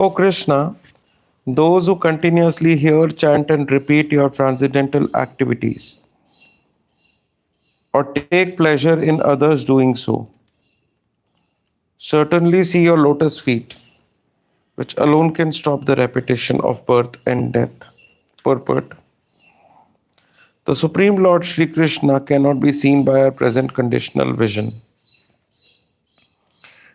O Krishna, those who continuously hear, chant, and repeat your transcendental activities, or take pleasure in others doing so, certainly see your lotus feet, which alone can stop the repetition of birth and death. Purport. The Supreme Lord Sri Krishna cannot be seen by our present conditional vision.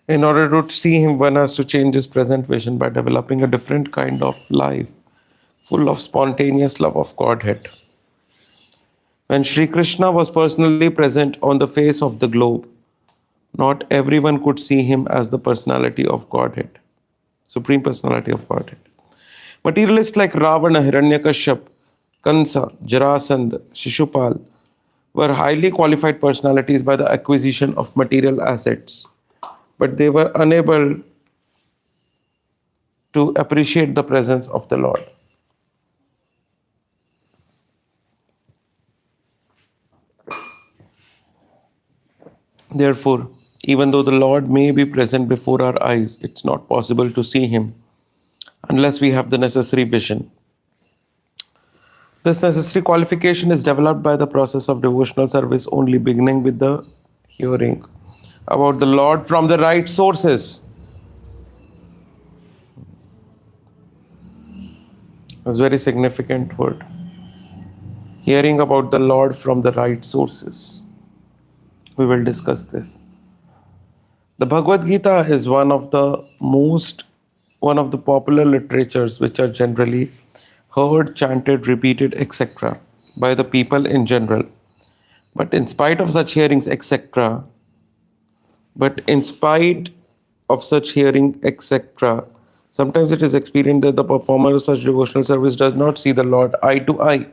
In order to see him, one has to change his present vision by developing a different kind of life, full of spontaneous love of Godhead. When Sri Krishna was personally present on the face of the globe, not everyone could see him as the personality of Godhead, Supreme Personality of Godhead. Materialists like Ravana, Hiranyakashyap, Kansa, Jarasandha, Shishupal were highly qualified personalities by the acquisition of material assets, but they were unable to appreciate the presence of the Lord. Therefore, even though the Lord may be present before our eyes, it's not possible to see him unless we have the necessary vision. This necessary qualification is developed by the process of devotional service only, beginning with the hearing about the Lord from the right sources. It's a very significant word. Hearing about the Lord from the right sources. We will discuss this. The Bhagavad Gita is one of the popular literatures which are generally heard, chanted, repeated, etc. by the people in general. But in spite of such hearings, etc., sometimes it is experienced that the performer of such devotional service does not see the Lord eye to eye.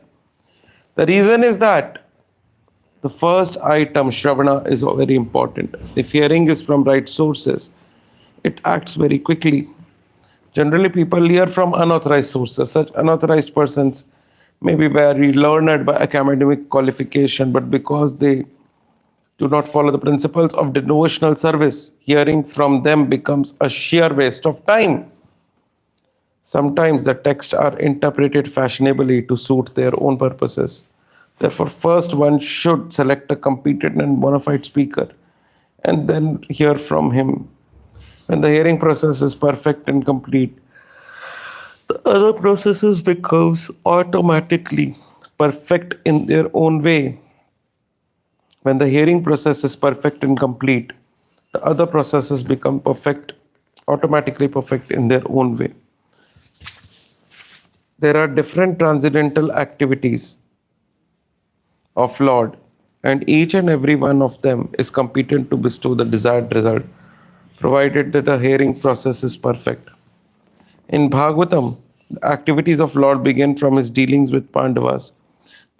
The reason is that the first item, Shravana, is very important. If hearing is from right sources, it acts very quickly. Generally, people hear from unauthorized sources. Such unauthorized persons may be very learned by academic qualification, but because they do not follow the principles of devotional service, hearing from them becomes a sheer waste of time. Sometimes the texts are interpreted fashionably to suit their own purposes. Therefore, first one should select a competent and bona fide speaker and then hear from him. When the hearing process is perfect and complete, the other processes becomes automatically perfect in their own way. When the hearing process is perfect and complete, the other processes become automatically perfect in their own way. There are different transcendental activities of Lord, and each and every one of them is competent to bestow the desired result, provided that the hearing process is perfect. In Bhagavatam, the activities of Lord begin from his dealings with Pandavas.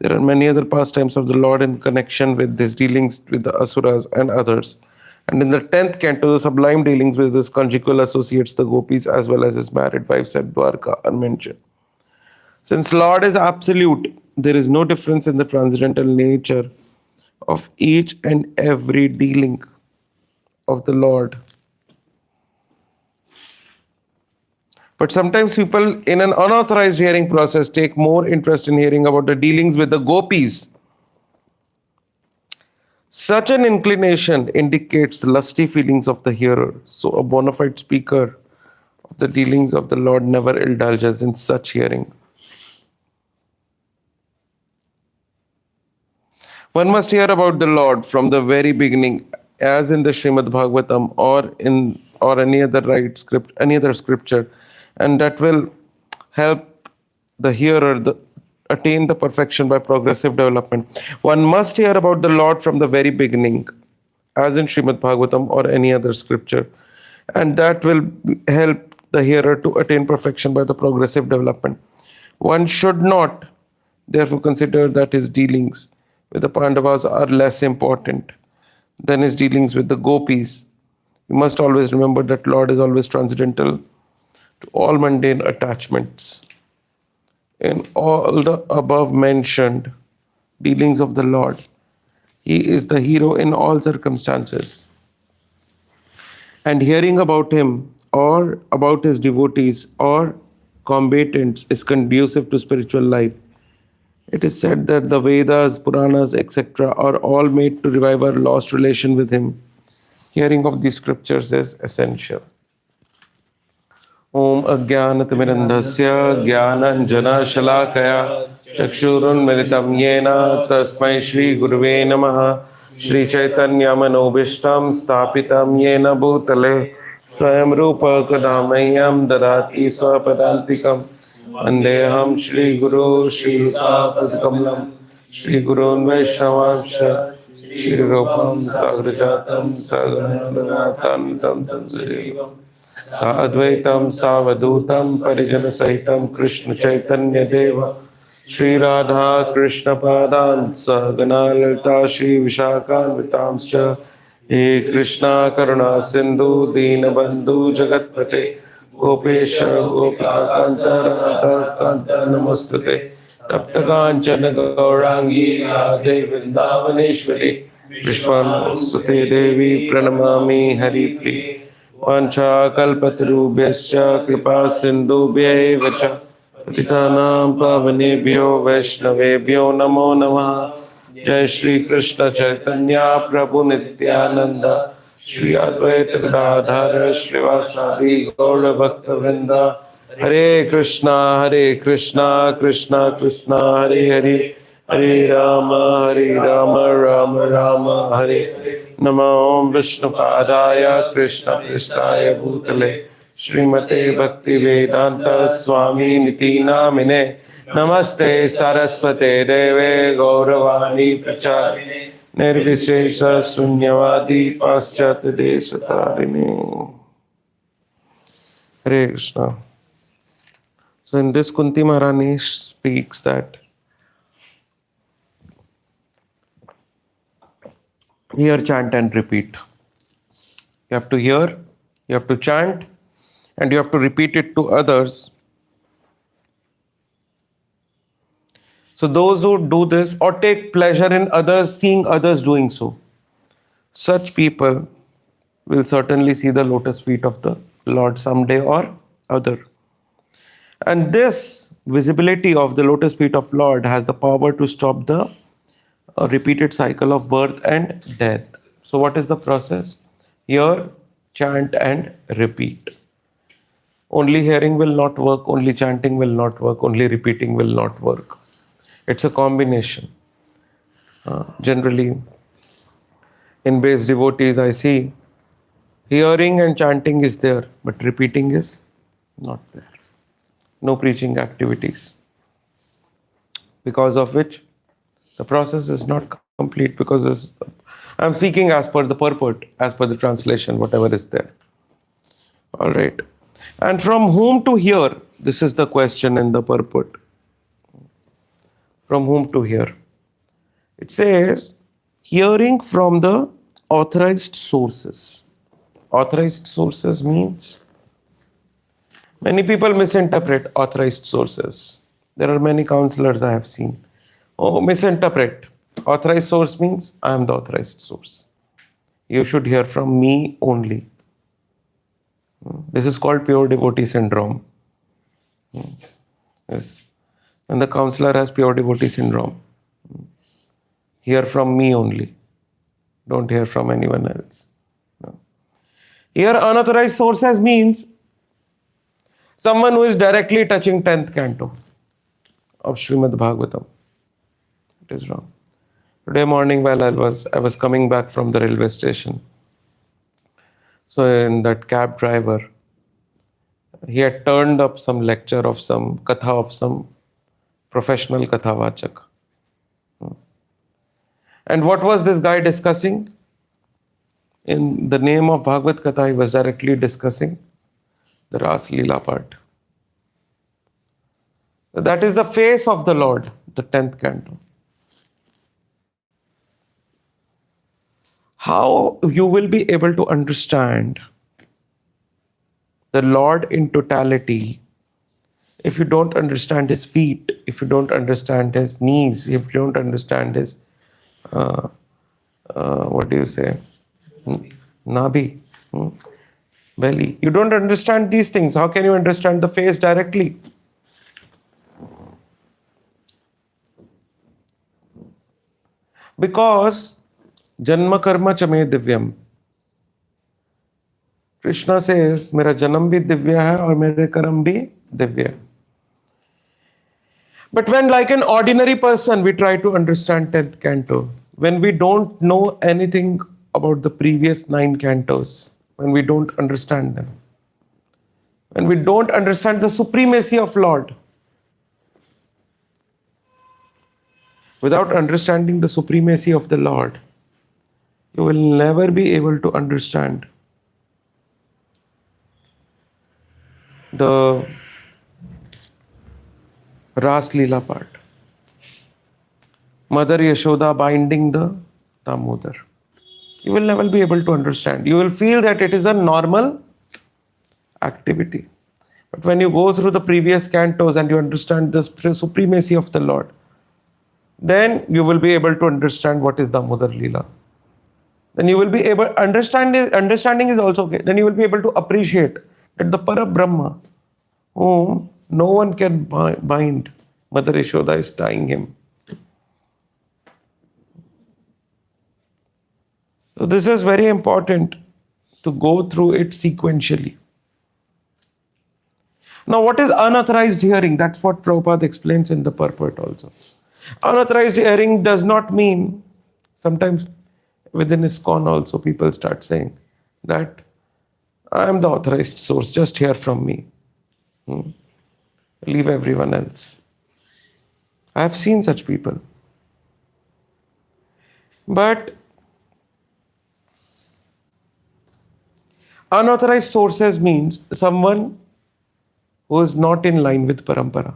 There are many other pastimes of the Lord in connection with his dealings with the Asuras and others. And in the 10th canto, the sublime dealings with his conjugal associates, the gopis, as well as his married wives at Dwarka, are mentioned. Since Lord is absolute, there is no difference in the transcendental nature of each and every dealing of the Lord. But sometimes people in an unauthorized hearing process take more interest in hearing about the dealings with the gopis. Such an inclination indicates the lusty feelings of the hearer. So a bona fide speaker of the dealings of the Lord never indulges in such hearing. One must hear about the Lord from the very beginning, as in the Srimad Bhagavatam or any other scripture, and that will help the hearer attain the perfection by progressive development. One must hear about the Lord from the very beginning, as in Srimad Bhagavatam or any other scripture, and that will help the hearer to attain perfection by the progressive development. One should not, therefore, consider that his dealings with the Pandavas are less important than his dealings with the gopis. You must always remember that Lord is always transcendental to all mundane attachments. In all the above mentioned dealings of the Lord, he is the hero in all circumstances. And hearing about him or about his devotees or combatants is conducive to spiritual life. It is said that the Vedas, Puranas, etc. are all made to revive our lost relation with him. Hearing of these scriptures is essential. Om Ajnanatimirandhasya Jnananjana Shalakaya Chakshurunmilitam Yena Tasmai Shri Guruve Namaha Shri Chaitanya Manobishtam Stapitam Yena Bhutale Swayam Rupa Kadamayam Dadati Swapadantikam Vandeham Shri Guru Shri Yuta Shri Gurun Vaishnavamsha Shri Rupam Sagrajatam Sagananatam Tam Tam Sajivam Sadvaitam Savadutam Parijana Sahitam Krishna Chaitanya Deva Shri Radha Krishna Padan Sagana Lalita Shri Vishakan Vitamscha He Krishna Karuna Sindhu Dina Bandhu Jagatpate Gopesha Gopakanta Radha Kanta Namastate Taptakanchana Gaurangi Radhe Vrindavaneshwari Vishwan Devi Pranamami Hari Priya Vanchakalpatarubhyascha kripa sindhubhyaeva cha patitanam pavanebhyo vaishnavebhyo namo namah. Jai Shri Krishna Chaitanya Prabhu Nityananda Shri Advaita Gadadhara Srivasadi Gaura Bhakta Vrinda Hare Krishna Krishna Krishna Hare Hare Hare Rama Rama Rama Hare Hare. Namo Vishnupadaya Krishna Prishthaya Bhutale Srimate Bhakti Vedanta Swami Niti Namine Namaste Saraswate Deve Gauravani Pracharine Nirvishesha Sunyavadi Paschat Desatarini. Hare Krishna. So in this Kunti Maharani speaks that hear, chant and repeat. You have to hear, you have to chant, and you have to repeat it to others. So those who do this or take pleasure in others, seeing others doing so, such people will certainly see the lotus feet of the Lord someday or other. And this visibility of the lotus feet of Lord has the power to stop the repeated cycle of birth and death. So what is the process? Hear, chant and repeat. Only hearing will not work, only chanting will not work, only repeating will not work. It's a combination. Generally, in base devotees, I see hearing and chanting is there, but repeating is not there. No preaching activities. Because of which the process is not complete, because I'm speaking as per the purport, as per the translation, whatever is there. All right. And from whom to hear? This is the question in the purport. From whom to hear? It says, hearing from the authorized sources. Authorized sources means, many people misinterpret authorized sources. There are many counselors I have seen. Oh, misinterpret. Authorized source means I am the authorized source. You should hear from me only. This is called pure devotee syndrome. Yes. And the counselor has pure devotee syndrome. Hear from me only. Don't hear from anyone else. No. Here unauthorized sources means someone who is directly touching 10th canto of Srimad Bhagavatam. It is wrong. Today morning while I was coming back from the railway station. So in that cab driver, he had turned up some lecture of some katha of some professional kathavachak. And what was this guy discussing? In the name of Bhagavad Katha, he was directly discussing the Ras Leela part. That is the face of the Lord, the 10th canto. How you will be able to understand the Lord in totality if you don't understand his feet, if you don't understand his knees, if you don't understand his, what do you say? Nabhi. belly. You don't understand these things. How can you understand the face directly? Because Janma karma chame divyam. Krishna says, मेरा जन्म भी दिव्य है और मेरे कर्म भी दिव्य है. But when, like an ordinary person, we try to understand 10th canto, when we don't know anything about the previous 9 cantos, when we don't understand them, when we don't understand the supremacy of Lord, without understanding the supremacy of the Lord, you will never be able to understand the Ras Leela part. Mother Yashoda binding the Damodar. You will never be able to understand. You will feel that it is a normal activity. But when you go through the previous cantos and you understand the supremacy of the Lord, then you will be able to understand what is Damodar Leela. Then you will be able, understanding is also okay. Then you will be able to appreciate that the Parabrahma, whom no one can bind, Mother Yashoda is tying him. So this is very important to go through it sequentially. Now, what is unauthorized hearing? That's what Prabhupada explains in the purport also. Unauthorized hearing does not mean, sometimes within ISKCON also people start saying that I am the authorized source, just hear from me. Leave everyone else. I have seen such people. But unauthorized sources means someone who is not in line with parampara.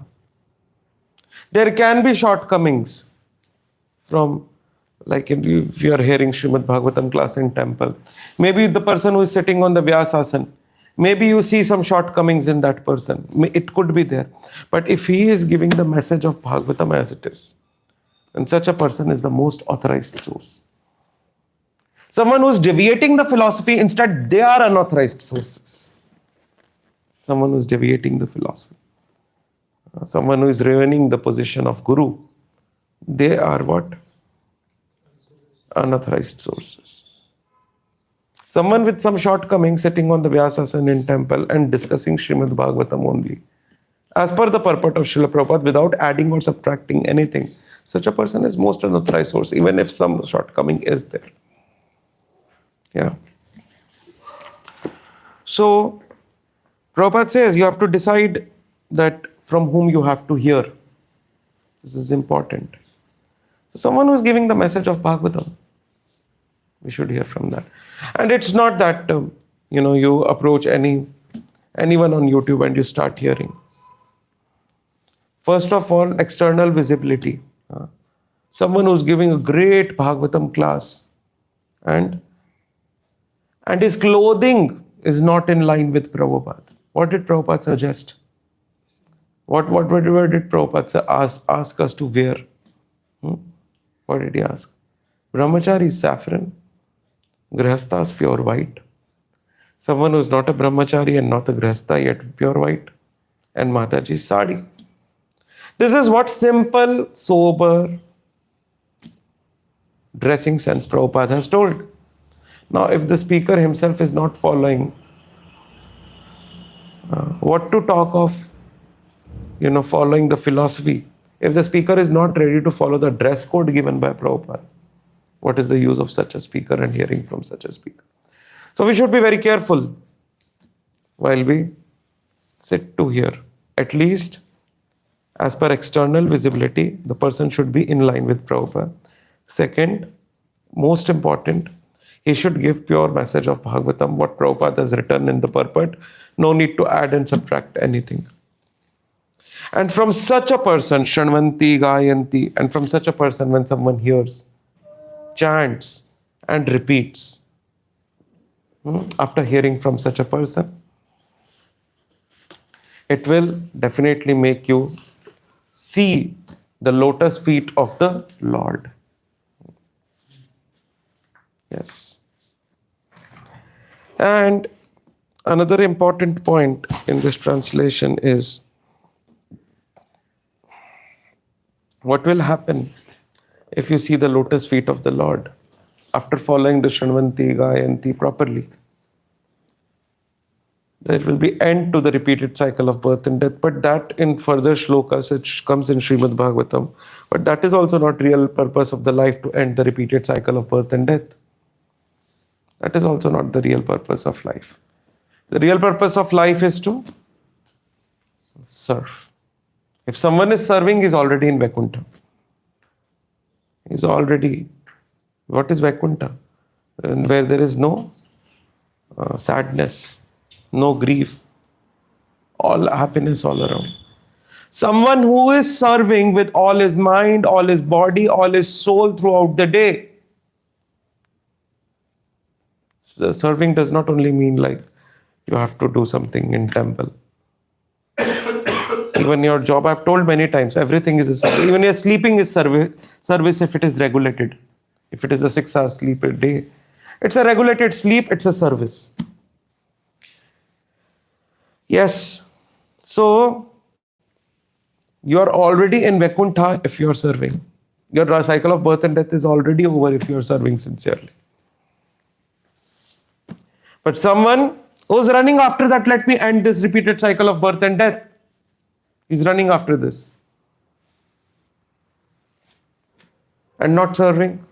There can be shortcomings from, like if you are hearing Srimad Bhagavatam class in temple, maybe the person who is sitting on the Vyasasana, maybe you see some shortcomings in that person. It could be there. But if he is giving the message of Bhagavatam as it is, then such a person is the most authorized source. Someone who is deviating the philosophy, instead they are unauthorized sources. Someone who is deviating the philosophy. Someone who is ruining the position of Guru, they are what? Unauthorized sources. Someone with some shortcomings sitting on the Vyasasana in temple and discussing Srimad Bhagavatam only, as per the purport of Srila Prabhupada, without adding or subtracting anything, such a person is most unauthorized source, even if some shortcoming is there. Yeah. So, Prabhupada says you have to decide that from whom you have to hear. This is important. So someone who is giving the message of Bhagavatam, we should hear from that. And it's not that you approach anyone on YouTube and you start hearing. First of all, external visibility. Someone who's giving a great Bhagavatam class and his clothing is not in line with Prabhupada. What did Prabhupada suggest? What did Prabhupada ask us to wear? What did he ask? Brahmachari is saffron. Grihastha is pure white. Someone who is not a brahmachari and not a grihastha yet pure white. And Mataji is sari. This is what simple, sober dressing sense Prabhupada has told. Now, if the speaker himself is not following, what to talk of, following the philosophy? If the speaker is not ready to follow the dress code given by Prabhupada, what is the use of such a speaker and hearing from such a speaker? So we should be very careful while we sit to hear. At least, as per external visibility, the person should be in line with Prabhupada. Second, most important, he should give pure message of Bhagavatam, what Prabhupada has written in the purport. No need to add and subtract anything. And from such a person, Shranvanti, Gayanti, and from such a person, when someone hears, chants, and repeats, after hearing from such a person, it will definitely make you see the lotus feet of the Lord. Yes. And Another important point in this translation is what will happen if you see the lotus feet of the Lord after following the Shanvanti, Gayanti properly. There will be end to the repeated cycle of birth and death, but that in further shlokas, it comes in Srimad Bhagavatam. But that is also not real purpose of the life, to end the repeated cycle of birth and death. That is also not the real purpose of life. The real purpose of life is to serve. If someone is serving, he is already in Vaikuntha. He is already, what is Vaikuntha? Where there is no sadness, no grief, all happiness all around. Someone who is serving with all his mind, all his body, all his soul throughout the day. So serving does not only mean like you have to do something in temple. Even your job, I've told many times, everything is a service. Even your sleeping is service if it is regulated. If it is a 6-hour sleep a day, it's a regulated sleep, it's a service. Yes. So, you are already in Vaikuntha if you are serving. Your cycle of birth and death is already over if you are serving sincerely. But someone who's running after that, let me end this repeated cycle of birth and death. He's running after this. And not serving.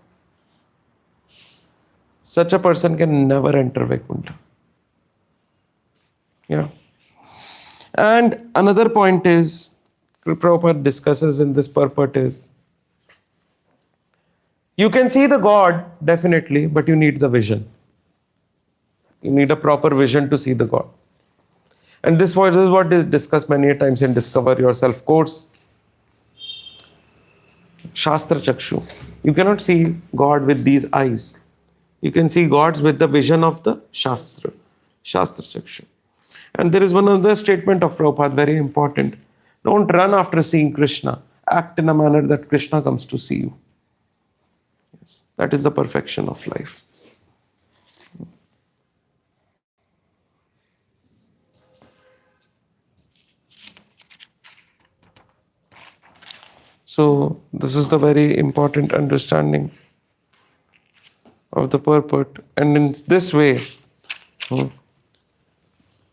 Such a person can never enter Vaikuntha. Yeah. And another point is, Prabhupada discusses in this purport is, you can see the God, definitely, but you need the vision. You need a proper vision to see the God. And this is what is discussed many times in Discover Yourself course. Shastra Chakshu. You cannot see God with these eyes. You can see gods with the vision of the Shastra. Shastra Chakshu. And there is one other statement of Prabhupada, very important. Don't run after seeing Krishna. Act in a manner that Krishna comes to see you. Yes, that is the perfection of life. So, this is the very important understanding of the purport. And in this way,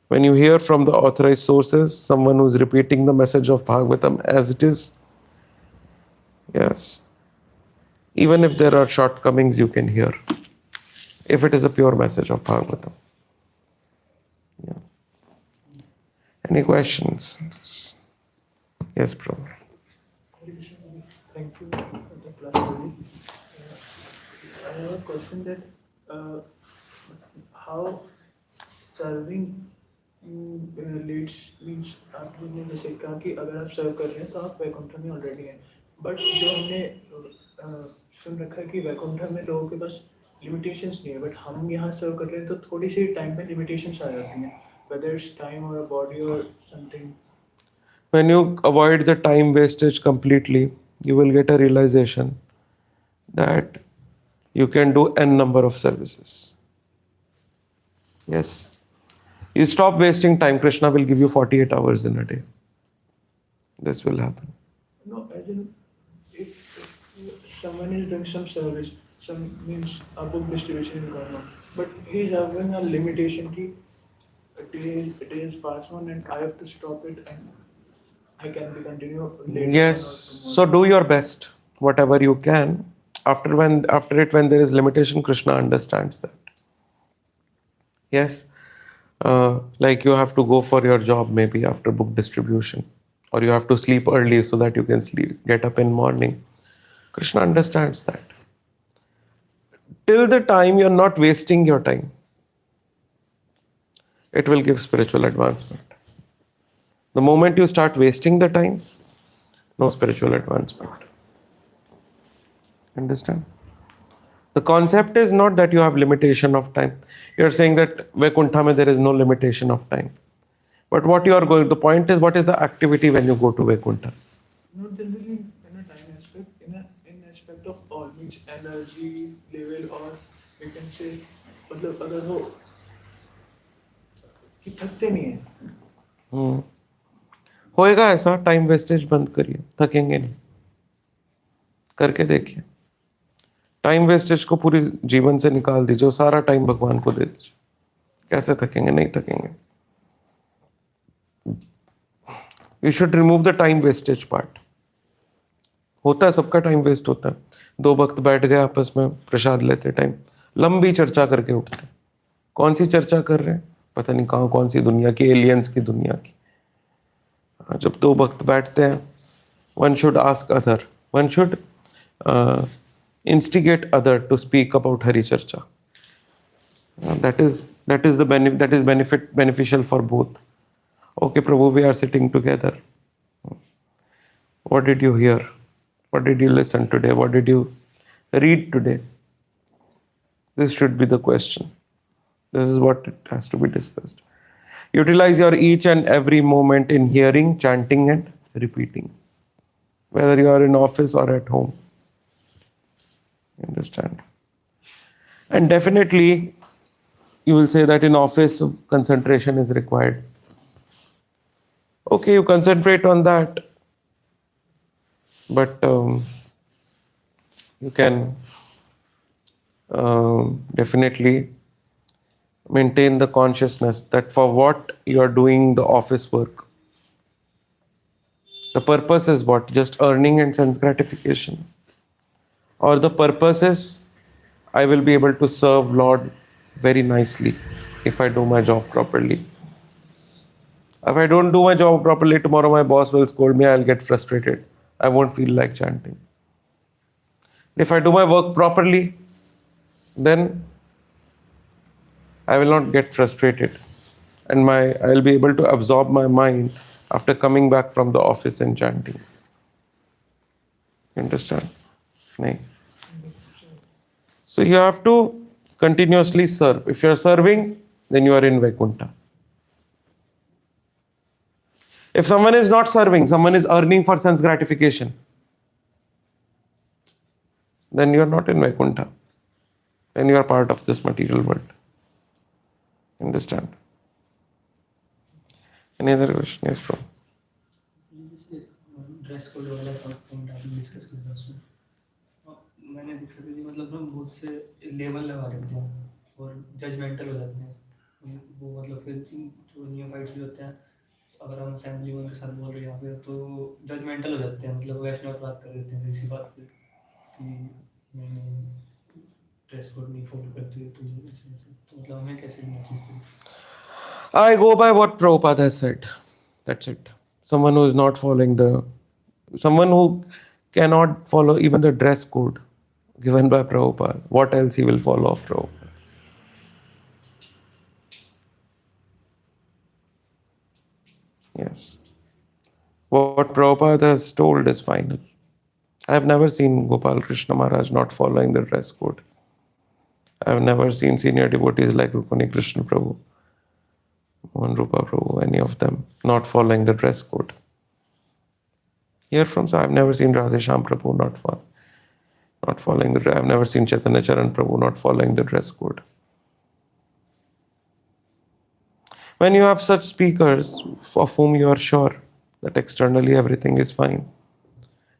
when you hear from the authorized sources, someone who is repeating the message of Bhagavatam as it is, yes, even if there are shortcomings, you can hear, if it is a pure message of Bhagavatam. Yeah. Any questions? Yes, Prabhu. Thank you for the class. I have a question that how serving leads means आपने जैसे कहा कि अगर आप सर्व कर रहे हैं तो आप वैकुंठ में ऑलरेडी हैं, बट जो हमने सुन रखा है कि वैकुंठ में लोगों के पास लिमिटेशंस नहीं है, बट हम यहाँ सर्व कर रहे हैं तो थोड़ी सी टाइम में लिमिटेशंस आ जाती हैं, whether it's time or a body or something. When you avoid the time wastage completely, you will get a realization that you can do n number of services. Yes. You stop wasting time, Krishna will give you 48 hours in a day. This will happen. No, as in, if someone is doing some service, some means a book distribution is going on, but he is having a limitation ki it is past one and I have to stop it and I can be continue later. Yes, so do your best, whatever you can. After it, when there is limitation, Krishna understands that. Yes, like you have to go for your job maybe after book distribution, or you have to sleep early so that you can get up in morning. Krishna understands that. Till the time you're not wasting your time, it will give spiritual advancement. The moment you start wasting the time, no spiritual advancement. Understand? The concept is not that you have limitation of time. You're saying that Vaikuntha mein there is no limitation of time. But what you are going, the point is, what is the activity when you go to Vaikuntha? Not generally in a time aspect, in aspect of all, means energy level, or we can say, मतलब अगर हो कि थकते नहीं है। होएगा ऐसा, time wastage बंद करिए, थकेंगे नहीं, करके देखिए। टाइम वेस्टेज को पूरी जीवन से निकाल दीजिए, सारा टाइम भगवान को दे दीजिए, कैसे थकेंगे? नहीं थकेंगे। You should remove the time wastage part. होता है, सबका टाइम वेस्ट होता है। दो वक्त बैठ गए आपस में प्रसाद लेते टाइम, लंबी चर्चा करके उठते। कौन सी चर्चा कर रहे हैं? पता नहीं कहाँ, कौन सी दुनिया की, एलियंस की दुनिया की। जब दो वक्त बैठते हैं, one should ask other, one should instigate other to speak about Hari Charcha. That is the beneficial for both. Okay, Prabhu, we are sitting together. What did you hear? What did you listen today? What did you read today? This should be the question. This is what it has to be discussed. Utilize your each and every moment in hearing, chanting, and repeating, whether you are in office or at home. You understand? And definitely, you will say that in office, concentration is required. Okay, you concentrate on that, but you can definitely maintain the consciousness that for what you are doing the office work, the purpose is what? Just earning and sense gratification. Or the purpose is, I will be able to serve Lord very nicely if I do my job properly. If I don't do my job properly, tomorrow my boss will scold me, I'll get frustrated. I won't feel like chanting. If I do my work properly, then I will not get frustrated. And I'll be able to absorb my mind after coming back from the office and chanting. You understand? No. So you have to continuously serve. If you are serving, then you are in Vaikuntha. If someone is not serving, someone is earning for sense gratification, then you are not in Vaikuntha. Then you are part of this material world. Understand? Any other question? Yes, bro. Dress code वाला point आपने discuss किया उसमें, मैंने देखा कि मतलब ना बहुत से लेवल लगा देते हैं और जजमेंटल हो जाते हैं वो, मतलब फिर जो नियोफाइट्स भी होते हैं, अगर हम असेंबली में के साथ बोल रहे हैं फिर तो जजमेंटल हो जाते हैं, मतलब वैष्णव बात कर देते हैं इसी बात पे कि मैंने ड्रेस कोड नहीं फॉलो करती तो ऐसे ऐसे, तो मतलब हमें कैसे लेना चाहिए? I go by what Prabhupada has said. That's it. Someone who cannot follow even the dress code given by Prabhupada, what else he will follow of Prabhupada? Yes. What Prabhupada has told is final. I have never seen Gopal Krishna Maharaj not following the dress code. I have never seen senior devotees like Rukmani Krishna Prabhu, Madanrupa Prabhu, any of them not following the dress code. Here from, so I have never seen Radhesham Prabhu not following the dress. I have never seen Chaitanya Charan Prabhu not following the dress code. When you have such speakers of whom you are sure that externally everything is fine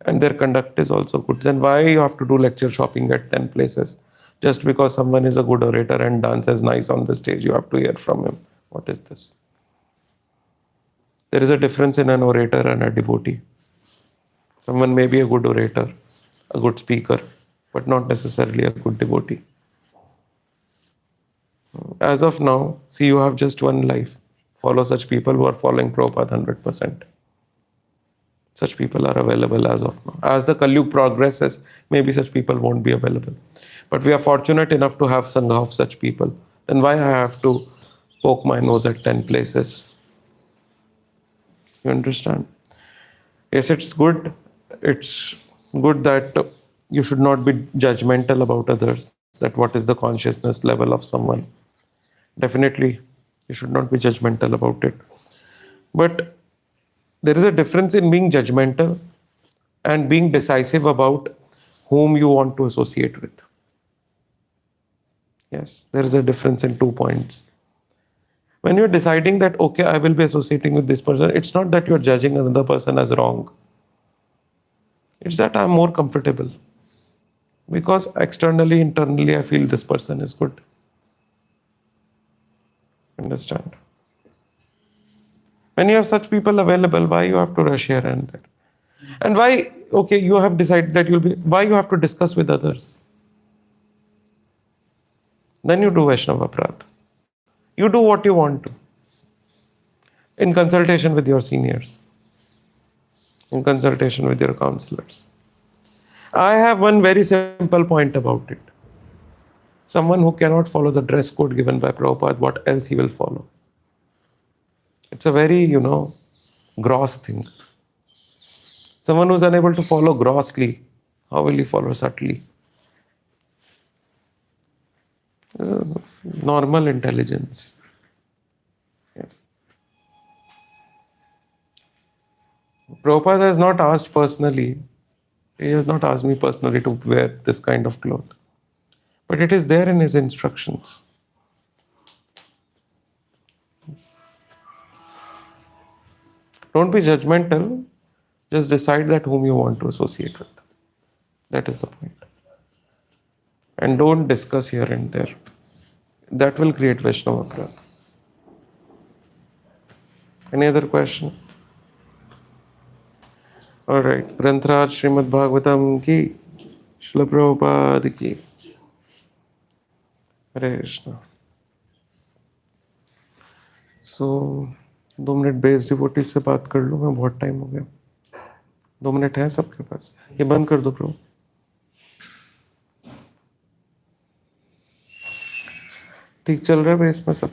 and their conduct is also good, then why you have to do lecture shopping at 10 places? Just because someone is a good orator and dances nice on the stage, you have to hear from him. What is this? There is a difference in an orator and a devotee. Someone may be a good orator, a good speaker, but not necessarily a good devotee. As of now, see, you have just one life. Follow such people who are following Prabhupada 100%. Such people are available as of now. As the Kali Yuga progresses, maybe such people won't be available. But we are fortunate enough to have Sangha of such people. Then why I have to poke my nose at 10 places? You understand? Yes, it's good. It's good that you should not be judgmental about others, that what is the consciousness level of someone. Definitely, you should not be judgmental about it. But there is a difference in being judgmental and being decisive about whom you want to associate with. Yes, there is a difference in 2 points. When you're deciding that, okay, I will be associating with this person, it's not that you're judging another person as wrong. It's that I'm more comfortable. Because externally, internally, I feel this person is good. Understand? When you have such people available, why you have to rush here and there? And why, okay, you have decided that why you have to discuss with others? Then you do Vaishnava Aparadha. You do what you want to. In consultation with your seniors. In consultation with your counselors. I have one very simple point about it. Someone who cannot follow the dress code given by Prabhupada, what else he will follow? It's a very, gross thing. Someone who's unable to follow grossly, how will he follow subtly? This is normal intelligence. Yes. Prabhupada has not asked personally. He has not asked me personally to wear this kind of cloth. But it is there in his instructions. Yes. Don't be judgmental. Just decide that whom you want to associate with. That is the point. And don't discuss here and there. That will create Vaishnava Aparadha. Any other question? Alright. Grantraj Srimad Bhagavatam ki, Srila Prabhupada ki. Hare Krishna. So, 2 minute base devotee से बात कर लो, मैं बहुत time हो गया. 2 minute हैं सबके पास. ये बंद कर दो प्रभु. ठीक चल रहा है बेस में सब.